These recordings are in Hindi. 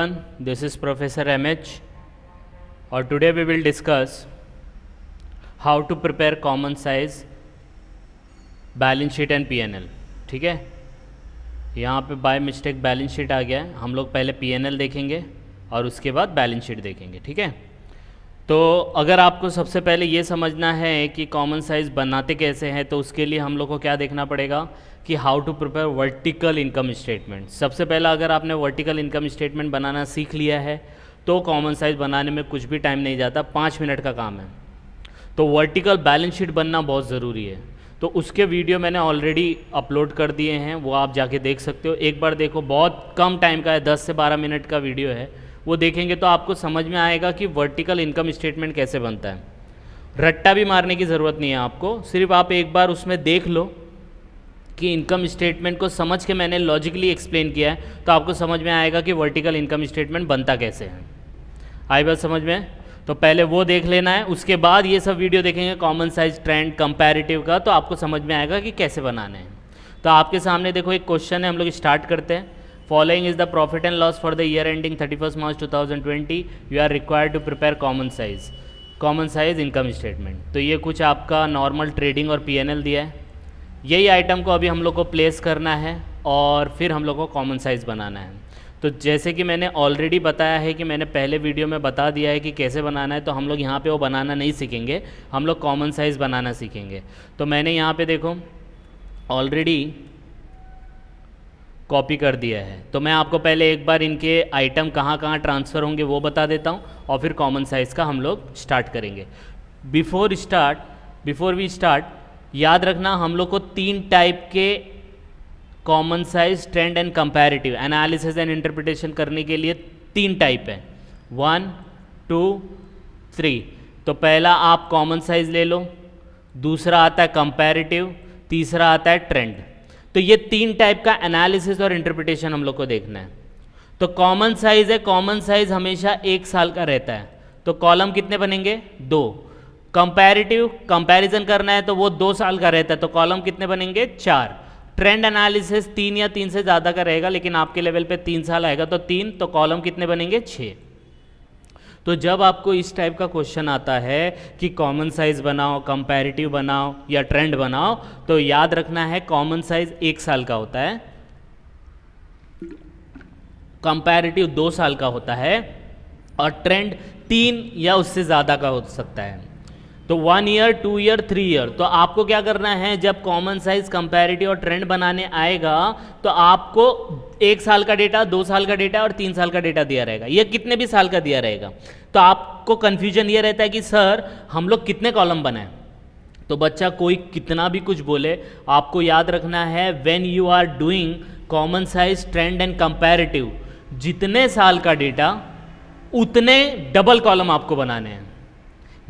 This is Professor MH, or today we will discuss how to prepare common size balance sheet and PNL. ठीक है, यहाँ पे बाय मिस्टेक बैलेंस शीट आ गया है. हम लोग पहले पीएनएल देखेंगे और उसके बाद बैलेंस शीट देखेंगे. ठीक है, तो अगर आपको सबसे पहले ये समझना है कि कॉमन साइज़ बनाते कैसे हैं, तो उसके लिए हम लोग को क्या देखना पड़ेगा कि how to prepare vertical income statement. सबसे पहला अगर आपने वर्टिकल इनकम स्टेटमेंट बनाना सीख लिया है तो कॉमन साइज़ बनाने में कुछ भी टाइम नहीं जाता, 5 मिनट का काम है. तो वर्टिकल बैलेंस शीट बनना बहुत ज़रूरी है. तो उसके वीडियो मैंने ऑलरेडी अपलोड कर दिए हैं, वो आप जाके देख सकते हो. एक बार देखो, बहुत कम टाइम का है, 10 से 12 मिनट का वीडियो है. वो देखेंगे तो आपको समझ में आएगा कि वर्टिकल इनकम स्टेटमेंट कैसे बनता है. रट्टा भी मारने की ज़रूरत नहीं है आपको, सिर्फ आप एक बार उसमें देख लो कि इनकम स्टेटमेंट को समझ के मैंने लॉजिकली एक्सप्लेन किया है, तो आपको समझ में आएगा कि वर्टिकल इनकम स्टेटमेंट बनता कैसे है. आई बात समझ में? तो पहले वो देख लेना है, उसके बाद ये सब वीडियो देखेंगे कॉमन साइज, ट्रेंड, कंपैरेटिव का, तो आपको समझ में आएगा कि कैसे बनाने हैं. तो आपके सामने देखो एक क्वेश्चन है, हम लोग स्टार्ट करते हैं. Following is the profit and loss for the year ending 31 March 2020. You are required to prepare common size income statement. तो ये कुछ आपका नॉर्मल ट्रेडिंग और पीएनएल दिया है. यही आइटम को अभी हम लोग को प्लेस करना है और फिर हम लोग को कॉमन साइज़ बनाना है. तो जैसे कि मैंने ऑलरेडी बताया है कि मैंने पहले वीडियो में बता दिया है कि कैसे बनाना है, तो हम लोग यहाँ पे वो बनाना नहीं सीखेंगे, हम लोग कॉमन साइज़ बनाना सीखेंगे. तो मैंने यहाँ पे देखो ऑलरेडी कॉपी कर दिया है. तो मैं आपको पहले एक बार इनके आइटम कहाँ कहाँ ट्रांसफ़र होंगे वो बता देता हूँ और फिर कॉमन साइज़ का हम लोग स्टार्ट करेंगे. बिफोर वी स्टार्ट याद रखना, हम लोग को 3 टाइप के common size, trend and comparative analysis and interpretation करने के लिए 3 टाइप है. 1, 2, 3. तो पहला आप कॉमन साइज ले लो, दूसरा आता है कंपैरेटिव, तीसरा आता है ट्रेंड. तो ये 3 टाइप का एनालिसिस और इंटरप्रिटेशन हम लोग को देखना है. तो कॉमन साइज है, कॉमन साइज हमेशा 1 साल का रहता है, तो कॉलम कितने बनेंगे? 2. कंपैरेटिव, कंपैरिजन करना है तो वो 2 साल का रहता है, तो कॉलम कितने बनेंगे? 4. ट्रेंड एनालिसिस 3 या 3 से ज़्यादा का रहेगा, लेकिन आपके लेवल पे 3 साल आएगा तो 3, तो कॉलम कितने बनेंगे? 6. तो जब आपको इस टाइप का क्वेश्चन आता है कि कॉमन साइज बनाओ, कंपैरेटिव बनाओ या ट्रेंड बनाओ, तो याद रखना है कॉमन साइज 1 साल का होता है, कंपैरेटिव 2 साल का होता है और ट्रेंड 3 या उससे ज़्यादा का हो सकता है. तो 1 ईयर, 2 ईयर, 3 ईयर. तो आपको क्या करना है, जब कॉमन साइज, कंपैरेटिव और ट्रेंड बनाने आएगा तो आपको 1 साल का डेटा, 2 साल का डेटा और 3 साल का डेटा दिया रहेगा. ये कितने भी साल का दिया रहेगा. तो आपको कन्फ्यूजन ये रहता है कि सर हम लोग कितने कॉलम बनाएं. तो बच्चा कोई कितना भी कुछ बोले, आपको याद रखना है when you are doing common size, trend and comparative, जितने साल का डेटा उतने डबल कॉलम आपको बनाने हैं.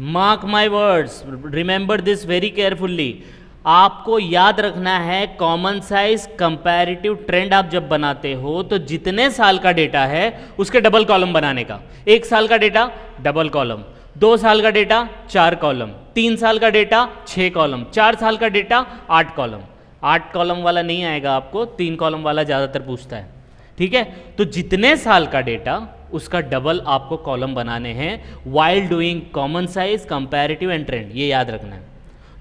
Mark my words, remember this very carefully. आपको याद रखना है कॉमन साइज, कंपैरेटिव, ट्रेंड आप जब बनाते हो तो जितने साल का डेटा है उसके डबल कॉलम बनाने का. 1 साल का डेटा डबल कॉलम, 2 साल का डेटा 4 कॉलम, 3 साल का डेटा 6 कॉलम, 4 साल का डेटा 8 कॉलम. 8 कॉलम वाला नहीं आएगा आपको, 3 कॉलम वाला ज़्यादातर पूछता है. ठीक है, तो जितने साल का डेटा उसका डबल आपको कॉलम बनाने हैं while doing common size, comparative and trend. ये याद रखना है.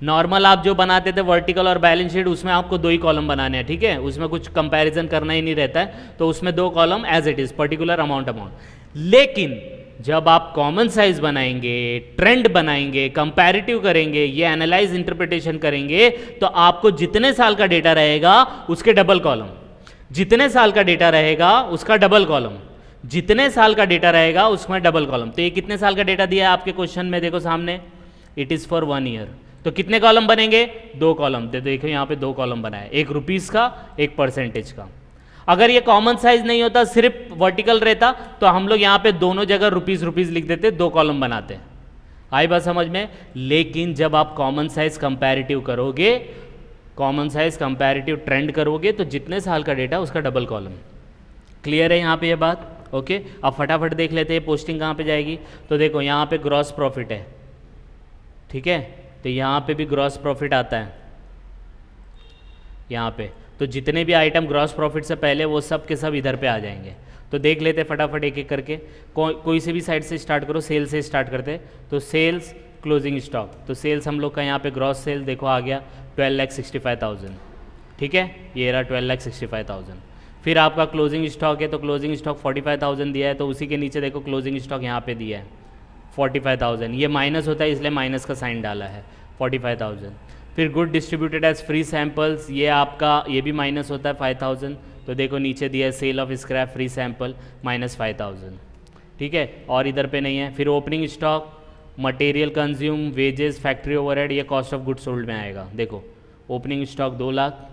नॉर्मल आप जो बनाते थे वर्टिकल और बैलेंस शीट, उसमें आपको 2 ही कॉलम बनाने हैं. ठीक है, उसमें कुछ कंपैरिजन करना ही नहीं रहता है, तो उसमें 2 column as it is, particular amount. लेकिन जब आप कॉमन साइज बनाएंगे, ट्रेंड बनाएंगे, कंपैरेटिव करेंगे, ये एनालाइज इंटरप्रिटेशन करेंगे, तो आपको जितने साल का डेटा रहेगा उसके डबल कॉलम, जितने साल का डेटा रहेगा उसका डबल कॉलम, जितने साल का डेटा रहेगा उसमें डबल कॉलम. तो ये कितने साल का डेटा दिया है आपके क्वेश्चन में, देखो सामने, इट इज़ फॉर 1 ईयर. तो कितने कॉलम बनेंगे? 2 कॉलम. देखो यहाँ पे 2 कॉलम बनाया, एक रुपीज़ का, एक परसेंटेज का. अगर ये कॉमन साइज नहीं होता, सिर्फ वर्टिकल रहता, तो हम लोग यहाँ पे दोनों जगह रुपीज़ लिख देते, 2 कॉलम बनाते. आई बात समझ में? लेकिन जब आप कॉमन साइज, कंपैरेटिव करोगे, कॉमन साइज, कंपैरेटिव, ट्रेंड करोगे, तो जितने साल का डेटा उसका डबल कॉलम. क्लियर है यहाँ पे ये बात? ओके. अब फटाफट देख लेते हैं पोस्टिंग कहाँ पे जाएगी. तो देखो यहाँ पे ग्रॉस प्रॉफिट है. ठीक है, तो यहाँ पे भी ग्रॉस प्रॉफिट आता है यहाँ पे. तो जितने भी आइटम ग्रॉस प्रॉफिट से पहले वो सब के सब इधर पे आ जाएंगे. तो देख लेते फटाफट एक एक करके। कोई से भी साइड से स्टार्ट करो, सेल से स्टार्ट करते। तो सेल्स क्लोजिंग स्टॉक, तो सेल्स हम लोग का यहाँ पे ग्रॉस सेल देखो आ गया 12,65,000, ठीक है, ये रहा 12,65,000। फिर आपका क्लोजिंग स्टॉक है, तो क्लोजिंग स्टॉक 45,000 दिया है, तो उसी के नीचे देखो क्लोजिंग स्टॉक यहाँ पे दिया है 45,000, ये माइनस होता है इसलिए माइनस का साइन डाला है 45,000। फिर good distributed as free samples, ये आपका ये भी माइनस होता है 5,000, तो देखो नीचे दिया है sale of scrap free sample -5,000, ठीक है, और इधर पे नहीं है। फिर opening stock, material consume, wages, factory overhead, ये कॉस्ट ऑफ गुड सोल्ड में आएगा। देखो opening stock 2 lakh,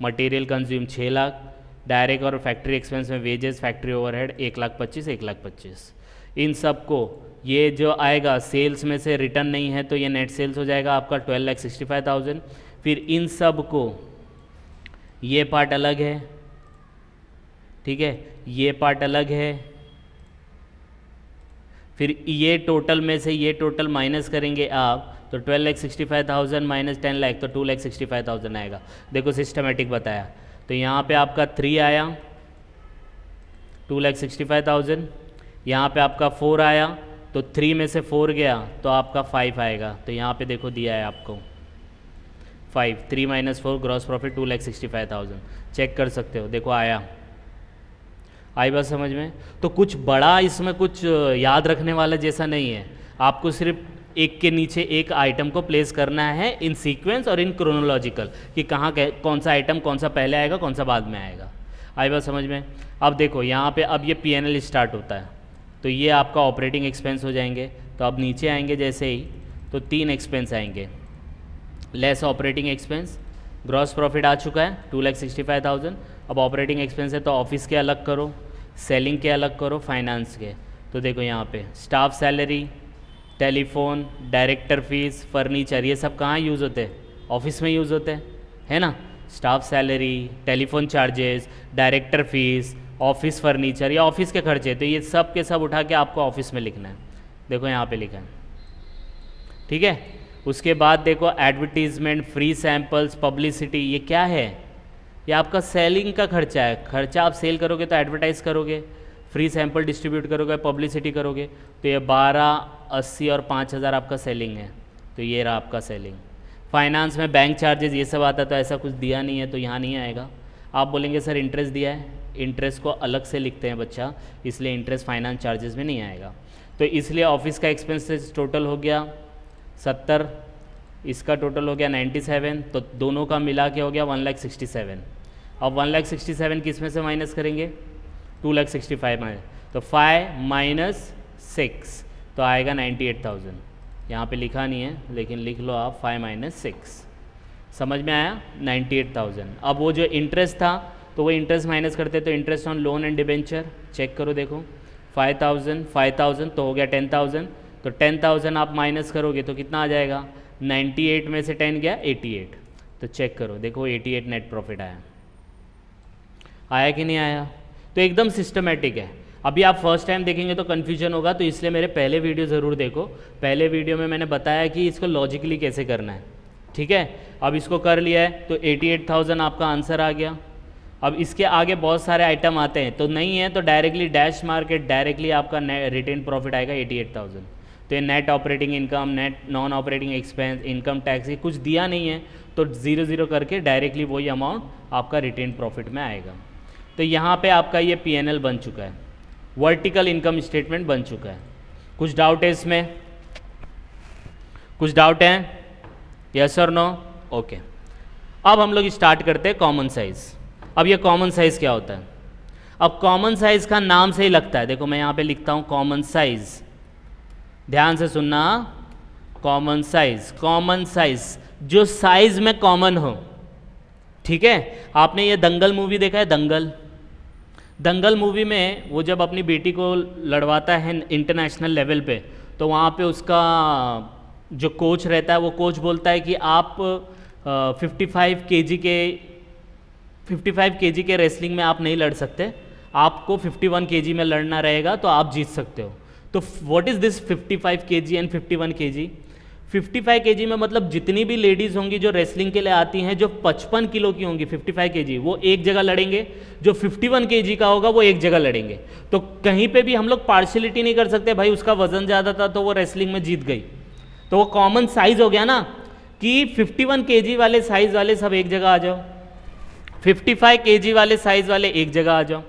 material consume 6 lakh, direct और फैक्ट्री एक्सपेंस में वेजेस, फैक्ट्री ओवरहेड 1,25,000 1,25,000। इन सब को ये जो आएगा सेल्स में से रिटर्न नहीं है तो ये नेट सेल्स हो जाएगा आपका 12,65,000। फिर इन सब को ये पार्ट अलग है, ठीक है, ये पार्ट अलग है। फिर ये टोटल में से ये टोटल माइनस करेंगे आप, तो 12,65,000 माइनस 10 लाख, तो 2,65,000 आएगा। देखो सिस्टमेटिक बताया, तो यहाँ पे आपका 3 आया 2,65,000, यहाँ पे आपका 4 आया तो 3 में से 4 गया तो आपका 5 आएगा। तो यहाँ पे देखो दिया है आपको 5, 3 - 4 ग्रॉस प्रॉफिट 2,65,000, चेक कर सकते हो, देखो आया। आई बात समझ में? तो कुछ बड़ा इसमें कुछ याद रखने वाला जैसा नहीं है, आपको सिर्फ एक के नीचे एक आइटम को प्लेस करना है इन सीक्वेंस और इन क्रोनोलॉजिकल, कि कहाँ कौन सा आइटम कौन सा पहले आएगा कौन सा बाद में आएगा। आई बात समझ में? अब देखो यहाँ पे अब ये P&L स्टार्ट होता है, तो ये आपका ऑपरेटिंग एक्सपेंस हो जाएंगे। तो अब नीचे आएंगे जैसे ही तो 3 एक्सपेंस आएंगे, less operating expense, gross profit आ चुका है 2,65,000। अब ऑपरेटिंग एक्सपेंस है तो ऑफिस के अलग करो, सेलिंग के अलग करो, फाइनेंस के। तो देखो यहाँ पे staff salary, telephone, director fees, furniture, ये सब कहाँ यूज़ होते हैं? ऑफिस में यूज़ होते हैं, है ना। Staff salary, telephone charges, director fees, office furniture, या ऑफिस के खर्चे, तो ये सब के सब उठा के आपको ऑफिस में लिखना है। देखो यहाँ पे लिखा है, ठीक है। उसके बाद देखो एडवर्टीजमेंट, फ्री सैम्पल्स, पब्लिसिटी, ये क्या है? ये आपका सेलिंग का खर्चा है। खर्चा आप सेल करोगे तो एडवर्टाइज़ करोगे, फ्री सैंपल डिस्ट्रीब्यूट करोगे, पब्लिसिटी करोगे। तो ये 12, 80 और 5,000 आपका सेलिंग है, तो ये रहा आपका सेलिंग। फाइनेंस में बैंक चार्जेस ये सब आता है, तो ऐसा कुछ दिया नहीं है तो यहाँ नहीं आएगा। आप बोलेंगे सर इंटरेस्ट दिया है, इंटरेस्ट को अलग से लिखते हैं बच्चा, इसलिए इंटरेस्ट फाइनेंस चार्जेस में नहीं आएगा। तो इसलिए ऑफिस का एक्सपेंसेस टोटल हो गया 70, इसका टोटल हो गया 97, तो दोनों का मिला के हो गया 1,67,000। अब 1,67,000 किस में से माइनस करेंगे? 2,65,000 में, तो 5 - 6 तो आएगा 98,000। यहाँ पे लिखा नहीं है लेकिन लिख लो आप 5 - 6, समझ में आया? 98,000। अब वो जो इंटरेस्ट था तो वो इंटरेस्ट माइनस करते, तो interest on loan and debenture check करो, देखो 5,000 तो हो गया 10,000, तो 10,000 आप माइनस करोगे तो कितना आ जाएगा? 98 में से 10 गया 88, तो चेक करो, देखो 88 नेट प्रॉफिट आया कि नहीं आया? तो एकदम सिस्टमेटिक है। अभी आप फर्स्ट टाइम देखेंगे तो कन्फ्यूजन होगा, तो इसलिए मेरे पहले वीडियो ज़रूर देखो। पहले वीडियो में मैंने बताया कि इसको लॉजिकली कैसे करना है, ठीक है। अब इसको कर लिया है तो 88,000 आपका आंसर आ गया। अब इसके आगे बहुत सारे आइटम आते हैं, तो नहीं है तो डायरेक्टली डैश मार के डायरेक्टली आपका रिटेन प्रॉफिट आएगा 88,000। तो ये net operating income, net non operating expense, income tax, ये कुछ दिया नहीं है, तो 0 करके डायरेक्टली वही अमाउंट आपका रिटेन प्रॉफिट में आएगा। तो यहाँ पे आपका ये P&L बन चुका है, वर्टिकल इनकम स्टेटमेंट बन चुका है। कुछ डाउट है इसमें? कुछ डाउट है? यस और नो? ओके। अब हम लोग स्टार्ट करते हैं कॉमन साइज। अब ये कॉमन साइज क्या होता है? अब कॉमन साइज का नाम से ही लगता है, देखो मैं यहाँ पे लिखता हूँ कॉमन साइज, ध्यान से सुनना, कॉमन साइज। कॉमन साइज जो साइज में कॉमन हो, ठीक है। आपने ये दंगल मूवी देखा है? दंगल मूवी में वो जब अपनी बेटी को लड़वाता है इंटरनेशनल लेवल पे, तो वहाँ पे उसका जो कोच रहता है वो कोच बोलता है कि आप 55 केजी के रेसलिंग में आप नहीं लड़ सकते, आपको 51 केजी में लड़ना रहेगा तो आप जीत सकते हो। तो what is this 55 KG and 51 KG? 55 KG में मतलब जितनी भी लेडीज होंगी जो रेसलिंग के लिए आती हैं, जो 55 किलो की होंगी 55 केजी, वो एक जगह लड़ेंगे, जो 51 केजी का होगा वो एक जगह लड़ेंगे। तो कहीं पे भी हम लोग पार्शियलिटी नहीं कर सकते, भाई उसका वजन ज़्यादा था तो वो रेसलिंग में जीत गई। तो वो कॉमन साइज हो गया ना कि 51 केजी वाले साइज वाले सब एक जगह आ जाओ, 55 केजी वाले साइज वाले एक जगह आ जाओ।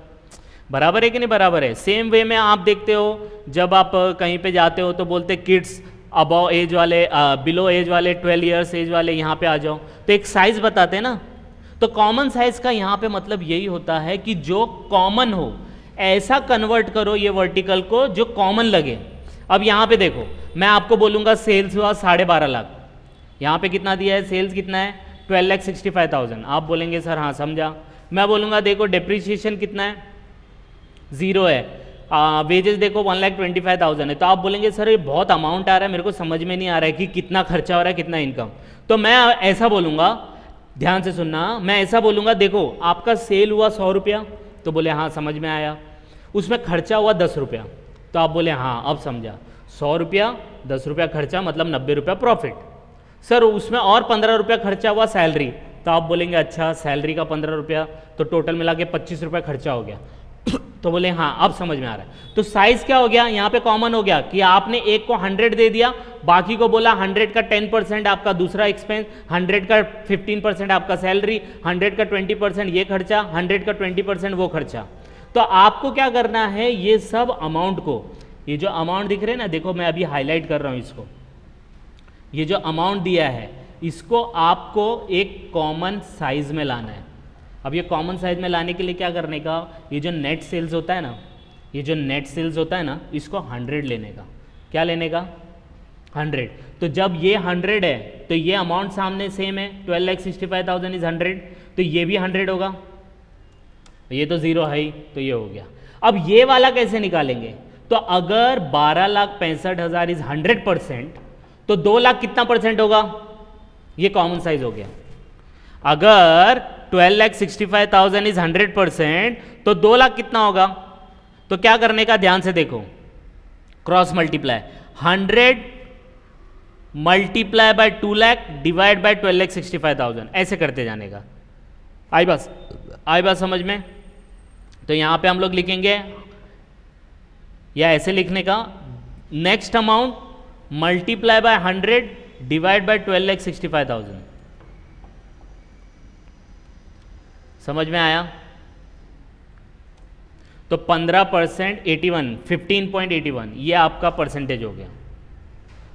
बराबर है कि नहीं बराबर है? सेम वे में आप देखते हो जब आप कहीं पे जाते हो तो बोलते किड्स अबव एज वाले, बिलो एज वाले, 12 इयर्स एज वाले यहाँ पे आ जाओ, तो एक साइज बताते हैं ना। तो कॉमन साइज का यहाँ पे मतलब यही होता है कि जो कॉमन हो ऐसा कन्वर्ट करो ये वर्टिकल को जो कॉमन लगे। अब यहाँ पे देखो, मैं आपको बोलूँगा सेल्स हुआ 12.5 लाख, यहाँ पे कितना दिया है, सेल्स कितना है 12,65,000। आप बोलेंगे सर हाँ समझा। मैं बोलूँगा देखो डेप्रीशिएशन कितना है, 0 है, वेजेस देखो 1,25,000 है। तो आप बोलेंगे सर ये बहुत अमाउंट आ रहा है, मेरे को समझ में नहीं आ रहा है कि कितना खर्चा हो रहा है कितना इनकम। तो मैं ऐसा बोलूँगा, ध्यान से सुनना, मैं ऐसा बोलूँगा देखो आपका सेल हुआ 100 रुपया, तो बोले हाँ समझ में आया, उसमें खर्चा हुआ 10 रुपया, तो आप बोले हाँ अब समझा, 100 रुपया 10 रुपया खर्चा मतलब 90 रुपया प्रॉफिट। सर उसमें और 15 रुपया खर्चा हुआ सैलरी, तो आप बोलेंगे अच्छा सैलरी का 15 रुपया, तो टोटल मिला के 25 रुपया खर्चा हो गया। तो बोले हाँ अब समझ में आ रहा है। तो साइज क्या हो गया यहाँ पे, कॉमन हो गया कि आपने एक को 100 दे दिया, बाकी को बोला 100 का 10% आपका दूसरा एक्सपेंस, 100 का 15% आपका सैलरी, 100 का 20% ये खर्चा, 100 का 20% वो खर्चा। तो आपको क्या करना है, ये सब अमाउंट को, ये जो अमाउंट दिख रहे हैं ना, देखो मैं अभी हाईलाइट कर रहा हूँ इसको, ये जो अमाउंट दिया है इसको आपको एक कॉमन साइज में लाना है। अब ये कॉमन साइज में लाने के लिए क्या करने का, ये जो नेट सेल्स होता है ना, ये जो नेट सेल्स होता है ना, इसको 100 लेने का। क्या लेने का, 100। तो जब ये 100 है तो ये अमाउंट सामने सेम है, 12,65,000 इज 100, तो ये भी 100 होगा, ये तो 0 है ही, तो ये हो गया। अब ये वाला कैसे निकालेंगे, तो अगर 12,65,000 इज 100%, तो 2 लाख कितना परसेंट होगा, ये कॉमन साइज हो गया। अगर 12,65,000 इज 100%, तो 2 लाख कितना होगा, तो क्या करने का, ध्यान से देखो, cross multiply, 100 multiply by 2 lakh divide by 12,65,000, ऐसे करते जाने का। आई बात समझ में? तो यहां पे हम लोग लिखेंगे या ऐसे लिखने का, next amount multiply by 100 divide bye 12,65,000। समझ में आया? तो 15% 81, 15.81 ये आपका परसेंटेज हो गया।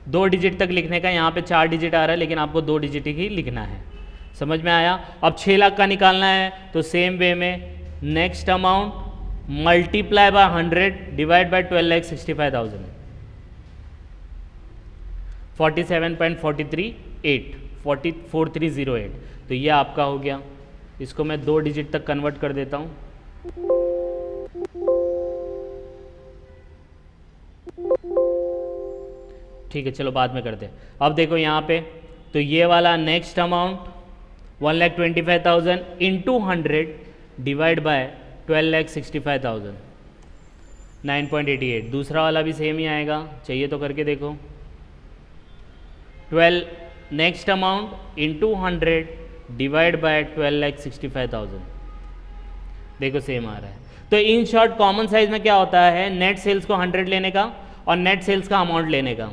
2 डिजिट तक लिखने का, यहाँ पे 4 डिजिट आ रहा है लेकिन आपको 2 डिजिट ही लिखना है। समझ में आया? अब 6 लाख का निकालना है तो सेम वे में next amount multiply by 100 divide bye 12,65,000, 47.438, 4308। तो ये आपका हो गया। इसको मैं 2 डिजिट तक कन्वर्ट कर देता हूँ। ठीक है, चलो बाद में करते हैं। अब देखो यहाँ पे, तो ये वाला next amount 1,25,000 into 100 divide bye 12,65,000, 9.88। दूसरा वाला भी सेम ही आएगा, चाहिए तो करके देखो। 12 next amount into 100 divide bye 12,65,000, देखो सेम आ रहा है। तो इन शॉर्ट कॉमन साइज में क्या होता है, नेट सेल्स को 100 लेने का और नेट सेल्स का अमाउंट लेने का,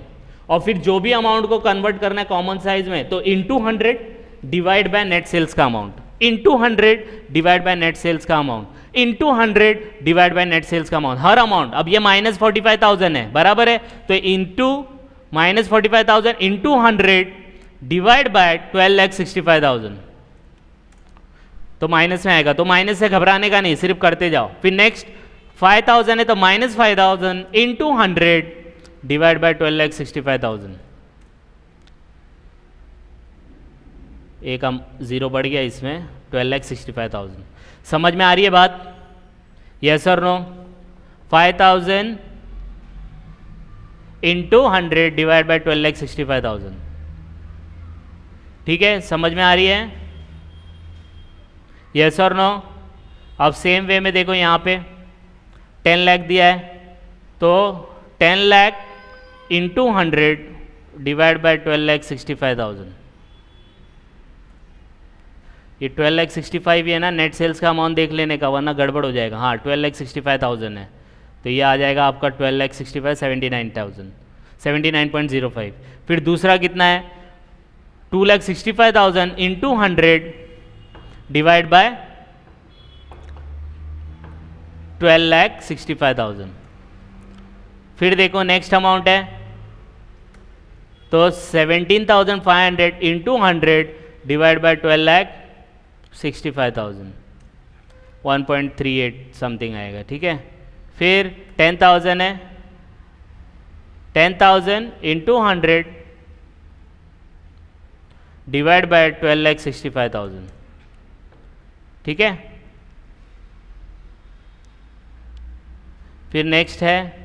और फिर जो भी अमाउंट को कन्वर्ट करना है कॉमन साइज में, तो into 100 divide by net sales का amount, into 100 divide by net sales का amount, into 100 divide by net sales का अमाउंट, हर अमाउंट। अब ये -45,000 है, बराबर है, तो इंटू -45,000 इंटू 100 डिवाइड बाय 12,65,000, तो माइनस में आएगा। तो माइनस से घबराने का नहीं, सिर्फ करते जाओ। फिर नेक्स्ट 5,000 है तो -5,000 इंटू 100 डिवाइड बाय 12,65,000, एक हम 0 बढ़ गया इसमें, 12,65,000। समझ में आ रही है बात? यस और नो? 5,000 इंटू 100 डिवाइड बाय 12,65,000, ठीक है, समझ में आ रही है? यस और नो? अब सेम वे में देखो, यहाँ पे 10 लाख दिया है, तो 10 लाख इंटू 100 डिवाइड बाय 12,65,000। ये 12,65,000 है ना, नेट सेल्स का अमाउंट देख लेने का वरना गड़बड़ हो जाएगा। हाँ 12,65,000 है, तो ये आ जाएगा आपका 12,65,000 79,000 79.05। फिर दूसरा कितना है 2,65,000 इंटू 100 डिवाइड बाय 12,65,000। फिर देखो नेक्स्ट अमाउंट है तो 17,500 इंटू 100 डिवाइड बाय 12,65,000 1.38 समथिंग आएगा, ठीक है। फिर 10,000 है, 10,000 इंटू 100 डिवाइड बाय 12,65,000, ठीक है। फिर नेक्स्ट है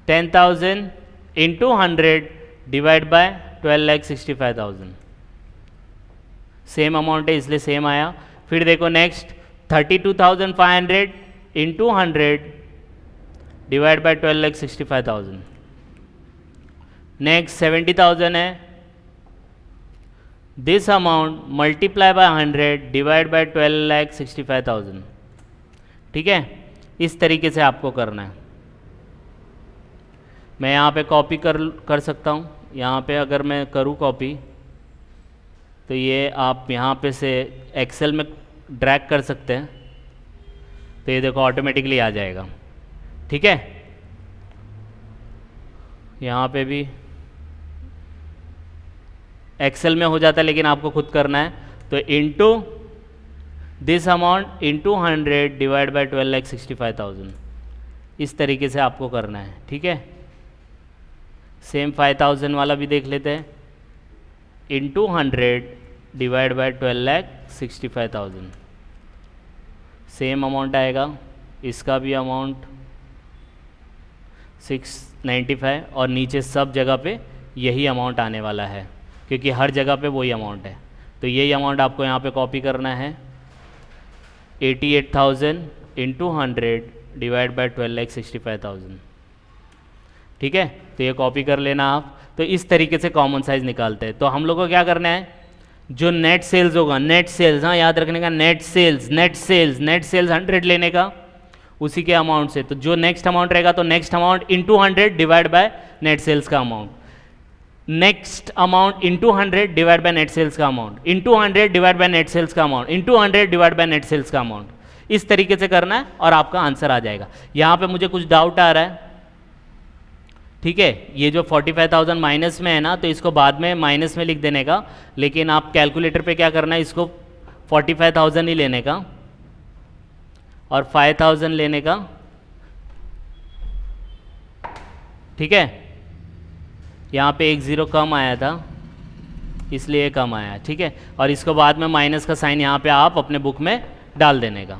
10,000 into 100 divide bye 12,65,000, same amount है इसलिए सेम आया। फिर देखो next 32,500 into 100 divide bye 12,65,000। Next 70,000 है, this amount multiply by 100 divide bye 12,65,000, ठीक है। इस तरीके से आपको करना है। मैं यहाँ पे कॉपी कर सकता हूँ, यहाँ पे अगर मैं करूँ कॉपी तो ये आप यहाँ पे से एक्सेल में ड्रैग कर सकते हैं, तो ये देखो ऑटोमेटिकली आ जाएगा, ठीक है। यहाँ पे भी एक्सेल में हो जाता है लेकिन आपको खुद करना है, तो into this amount into 100 divide bye 12,65,000, इस तरीके से आपको करना है, ठीक है। सेम 5,000 वाला भी देख लेते हैं, into 100 divide bye 12,65,000, same amount आएगा। इसका भी अमाउंट 695 और नीचे सब जगह पे यही अमाउंट आने वाला है क्योंकि हर जगह पे वही अमाउंट है, तो यही अमाउंट आपको यहाँ पे कॉपी करना है। 88,000 इंटू 100 डिवाइड बाय 12,65,000, ठीक है। तो ये कॉपी कर लेना आप। तो इस तरीके से कॉमन साइज निकालते हैं। तो हम लोग को क्या करना है, जो नेट सेल्स होगा, नेट सेल्स, हाँ याद रखने का, नेट सेल्स 100 लेने का उसी के अमाउंट से। तो जो नेक्स्ट अमाउंट रहेगा तो next amount into 100 divide by net sales का amount, next amount into 100 divide by net sales का amount, into 100 divide by net sales का amount, into 100 divide by net sales का अमाउंट। इस तरीके से करना है और आपका आंसर आ जाएगा। यहाँ पे मुझे कुछ डाउट आ रहा है, ठीक है। ये जो 45,000 माइनस में है ना, तो इसको बाद में माइनस में लिख देने का, लेकिन आप कैलकुलेटर पे क्या करना है, इसको 45,000 ही लेने का और 5,000 लेने का, ठीक है। यहाँ पे एक ज़ीरो कम आया था इसलिए कम आया, ठीक है। और इसको बाद में माइनस का साइन यहाँ पे आप अपने बुक में डाल देने का।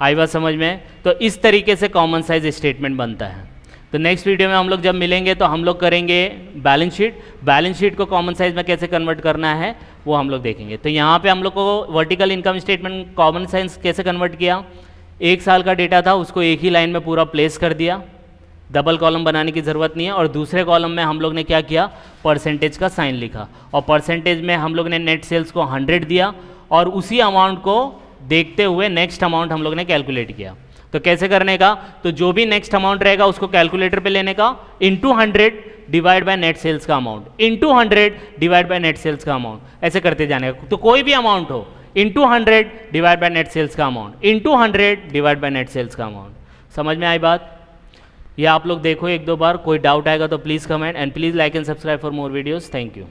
आई बात समझ में? तो इस तरीके से कॉमन साइज स्टेटमेंट बनता है। तो नेक्स्ट वीडियो में हम लोग जब मिलेंगे तो हम लोग करेंगे बैलेंस शीट को कॉमन साइज में कैसे कन्वर्ट करना है वो हम लोग देखेंगे। तो यहाँ पे हम लोग को vertical income statement common size कैसे कन्वर्ट किया, एक साल का डेटा था उसको एक ही लाइन में पूरा प्लेस कर दिया, डबल कॉलम बनाने की ज़रूरत नहीं है। और दूसरे कॉलम में हम लोग ने क्या किया, परसेंटेज का साइन लिखा और परसेंटेज में हम लोग ने नेट सेल्स को 100 दिया और उसी अमाउंट को देखते हुए नेक्स्ट अमाउंट हम लोग ने कैलकुलेट किया। तो कैसे करने का, तो जो भी नेक्स्ट अमाउंट रहेगा उसको कैलकुलेटर पे लेने का, into 100 divide by net sales का amount, into 100 divide by net sales का अमाउंट, ऐसे करते जाने का। तो कोई भी अमाउंट हो, into 100 divide by net sales का amount, into 100 divide by net sales का अमाउंट। समझ में आई बात? ये आप लोग देखो एक दो बार, कोई डाउट आएगा तो please comment and please like and subscribe for more videos. Thank you.